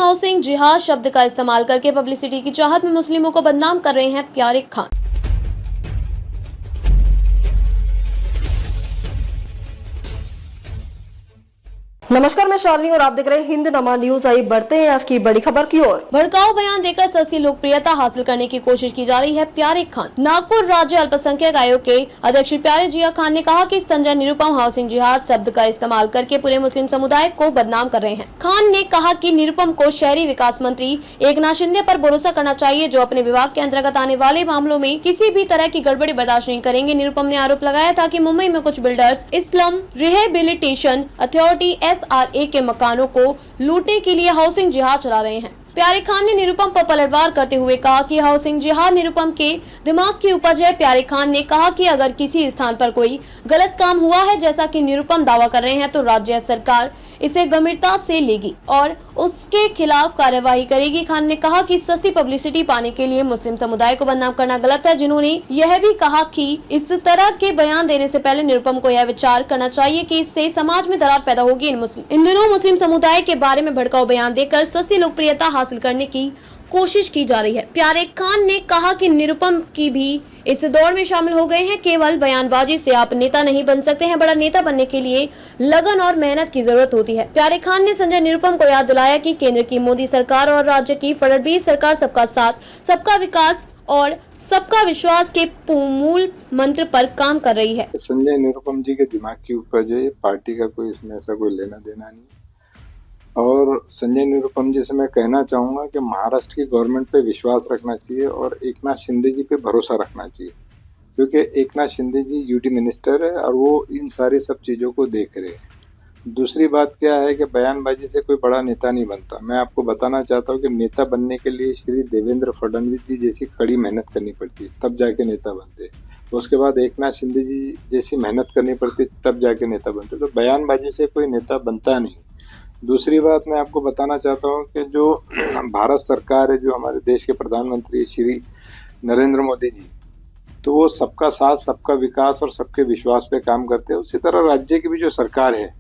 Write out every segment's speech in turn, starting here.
Housing जिहाद शब्द का इस्तेमाल करके पब्लिसिटी की चाहत में मुस्लिमों को बदनाम कर रहे हैं प्यारे खान। नमस्कार, मैं शालिनी और आप देख रहे हैं हिंद नमा न्यूज। आई बढ़ते हैं आज की बड़ी खबर की ओर। भड़काऊ बयान देकर सस्ती लोकप्रियता हासिल करने की कोशिश की जा रही है प्यारे खान। नागपुर राज्य अल्पसंख्यक आयोग के अध्यक्ष प्यारे जिया खान ने कहा कि संजय निरुपम हाउसिंग जिहाद शब्द का इस्तेमाल करके पूरे मुस्लिम समुदाय को बदनाम कर रहे हैं। खान ने कहा कि निरुपम को शहरी विकास मंत्री एकनाथ शिंदे पर भरोसा करना चाहिए, जो अपने विभाग के अंतर्गत आने वाले मामलों में किसी भी तरह की गड़बड़ी बर्दाश्त नहीं करेंगे। निरुपम ने आरोप लगाया था कि मुंबई में कुछ बिल्डर्स इस्लाम रिहेबिलिटेशन अथॉरिटी SRA के मकानों को लूटने के लिए हाउसिंग जिहाद चला रहे हैं। प्यारे खान ने निरुपम पर पलटवार करते हुए कहा कि हाउसिंग जिहाद निरुपम के दिमाग की उपज है। प्यारे खान ने कहा कि अगर किसी स्थान पर कोई गलत काम हुआ है, जैसा कि निरुपम दावा कर रहे हैं, तो राज्य सरकार इसे गंभीरता से लेगी और उसके खिलाफ कार्यवाही करेगी। खान ने कहा कि सस्ती पब्लिसिटी पाने के लिए मुस्लिम समुदाय को बदनाम करना गलत है। जिन्होंने यह भी कहा कि इस तरह के बयान देने से पहले निरुपम को यह विचार करना चाहिए कि इससे समाज में दरार पैदा होगी। इन दिनों मुस्लिम समुदाय के बारे में भड़काऊ बयान देकर सस्ती लोकप्रियता हासिल करने की कोशिश की जा रही है। प्यारे खान ने कहा कि निरुपम की भी इस दौड़ में शामिल हो गए हैं। केवल बयानबाजी से आप नेता नहीं बन सकते हैं, बड़ा नेता बनने के लिए लगन और मेहनत की जरूरत होती है। प्यारे खान ने संजय निरुपम को याद दिलाया कि केंद्र की मोदी सरकार और राज्य की फडणवीस सरकार सबका साथ, सबका विकास और सबका विश्वास के मूल मंत्र पर काम कर रही है। संजय निरुपम जी के दिमाग की उपज है, पार्टी का कोई इसमें ऐसा कोई लेना देना नहीं। और संजय निरुपम जी से मैं कहना चाहूँगा कि महाराष्ट्र की गवर्नमेंट पे विश्वास रखना चाहिए और एकनाथ शिंदे जी पे भरोसा रखना चाहिए, क्योंकि एकनाथ शिंदे जी यूटी मिनिस्टर है और वो इन सारी सब चीज़ों को देख रहे हैं। दूसरी बात क्या है कि बयानबाजी से कोई बड़ा नेता नहीं बनता। मैं आपको बताना चाहता हूँ कि नेता बनने के लिए श्री देवेंद्र फडणवीस जी जैसी कड़ी मेहनत करनी पड़ती है, तब जाके नेता बनते। तो उसके बाद एकनाथ शिंदे जी जैसी मेहनत करनी पड़ती, तब जाके नेता बनते। तो बयानबाजी से कोई नेता बनता नहीं। दूसरी बात मैं आपको बताना चाहता हूँ कि जो भारत सरकार है, जो हमारे देश के प्रधानमंत्री श्री नरेंद्र मोदी जी, तो वो सबका साथ, सबका विकास और सबके विश्वास पे काम करते हैं। उसी तरह राज्य की भी जो सरकार है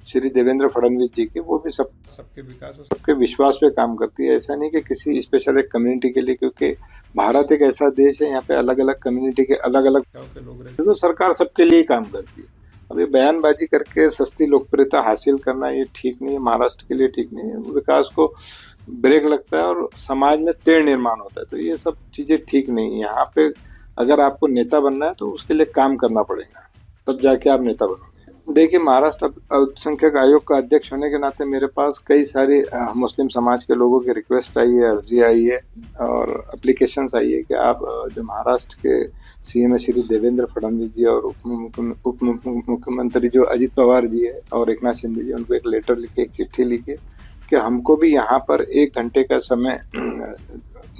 श्री देवेंद्र फडणवीस जी की, वो भी सबके विकास और सबके विश्वास पे काम करती है। ऐसा नहीं कि किसी स्पेशल एक कम्युनिटी के लिए, क्योंकि भारत एक ऐसा देश है, यहाँ पे अलग अलग कम्युनिटी के अलग अलग लोग रहते हैं, तो सरकार सबके लिए काम करती है। अभी बयानबाजी करके सस्ती लोकप्रियता हासिल करना ये ठीक नहीं है, महाराष्ट्र के लिए ठीक नहीं है। विकास को ब्रेक लगता है और समाज में तेड़ निर्माण होता है, तो ये सब चीजें ठीक नहीं है। यहाँ पे अगर आपको नेता बनना है तो उसके लिए काम करना पड़ेगा, तब जाके आप नेता बनोगे। देखिए, महाराष्ट्र अल्पसंख्यक आयोग का अध्यक्ष होने के नाते मेरे पास कई सारे मुस्लिम समाज के लोगों की रिक्वेस्ट आई है, अर्जी आई है और एप्लीकेशंस आई है कि आप जो महाराष्ट्र के CM श्री देवेंद्र फडणवीस जी और उप मुख्यमंत्री जो अजित पवार जी है और एकनाथ शिंदे जी, उनको एक लेटर लिखे, एक चिट्ठी लिखे कि हमको भी यहाँ पर 1 घंटे का समय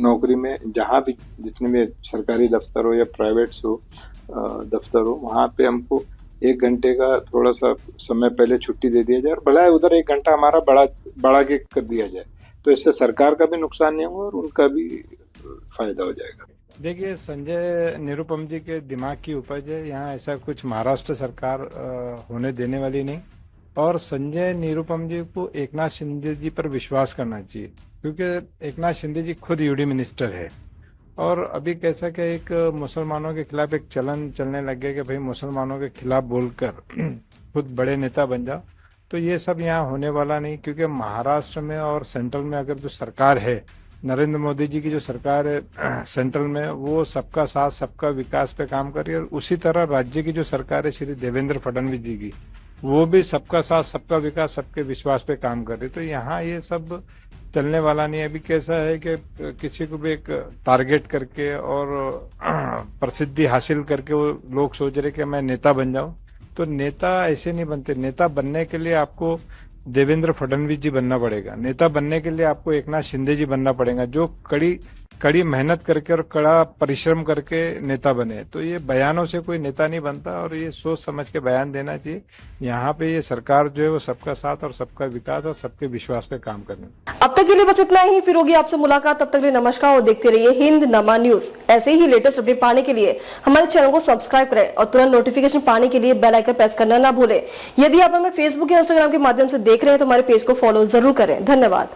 नौकरी में, जहाँ भी जितने भी सरकारी दफ्तर हो या प्राइवेट्स हो दफ्तर हो, वहाँ पे हमको 1 घंटे का थोड़ा सा समय पहले छुट्टी दे दिया जाए और बड़ा उधर 1 घंटा हमारा बढ़ा के कर दिया जाए, तो इससे सरकार का भी नुकसान नहीं होगा और उनका भी फायदा हो जाएगा। देखिए, संजय निरुपम जी के दिमाग की उपज है, यहाँ ऐसा कुछ महाराष्ट्र सरकार होने देने वाली नहीं। और संजय निरुपम जी को एकनाथ शिंदे जी पर विश्वास करना चाहिए, क्योंकि एकनाथ शिंदे जी खुद यूडी मिनिस्टर है। और अभी कैसा कि एक मुसलमानों के खिलाफ एक चलन चलने लग गया कि भाई मुसलमानों के खिलाफ बोलकर खुद बड़े नेता बन जाओ, तो ये सब यहाँ होने वाला नहीं। क्योंकि महाराष्ट्र में और सेंट्रल में अगर जो सरकार है, नरेंद्र मोदी जी की जो सरकार है सेंट्रल में, वो सबका साथ, सबका विकास पे काम कर रही है। और उसी तरह राज्य की जो सरकार है श्री देवेंद्र फडणवीस जी की, वो भी सबका साथ, सबका विकास, सबके विश्वास पे काम कर रही है। तो यहाँ ये सब चलने वाला नहीं है। अभी कैसा है कि किसी को भी एक टारगेट करके और प्रसिद्धि हासिल करके वो लोग सोच रहे कि मैं नेता बन जाऊं, तो नेता ऐसे नहीं बनते। नेता बनने के लिए आपको देवेंद्र फडणवीस जी बनना पड़ेगा, नेता बनने के लिए आपको एकनाथ शिंदे जी बनना पड़ेगा, जो कड़ी मेहनत करके और कड़ा परिश्रम करके नेता बने। तो ये बयानों से कोई नेता नहीं बनता और ये सोच समझ के बयान देना चाहिए। यहाँ पे ये सरकार जो है वो सबका साथ और सबका विकास और सबके विश्वास पे काम करने। अब तक के लिए बस इतना ही, फिर होगी आपसे मुलाकात। तब तक के लिए नमस्कार और देखते रहिए हिंद नमा न्यूज। ऐसे ही लेटेस्ट अपडेट पाने के लिए हमारे चैनल को सब्सक्राइब करें और तुरंत नोटिफिकेशन पाने के लिए बेल आइकन प्रेस करना ना भूलें। यदि आप हमें फेसबुक या इंस्टाग्राम के माध्यम से देख रहे हैं तो हमारे पेज को फॉलो जरूर करें। धन्यवाद।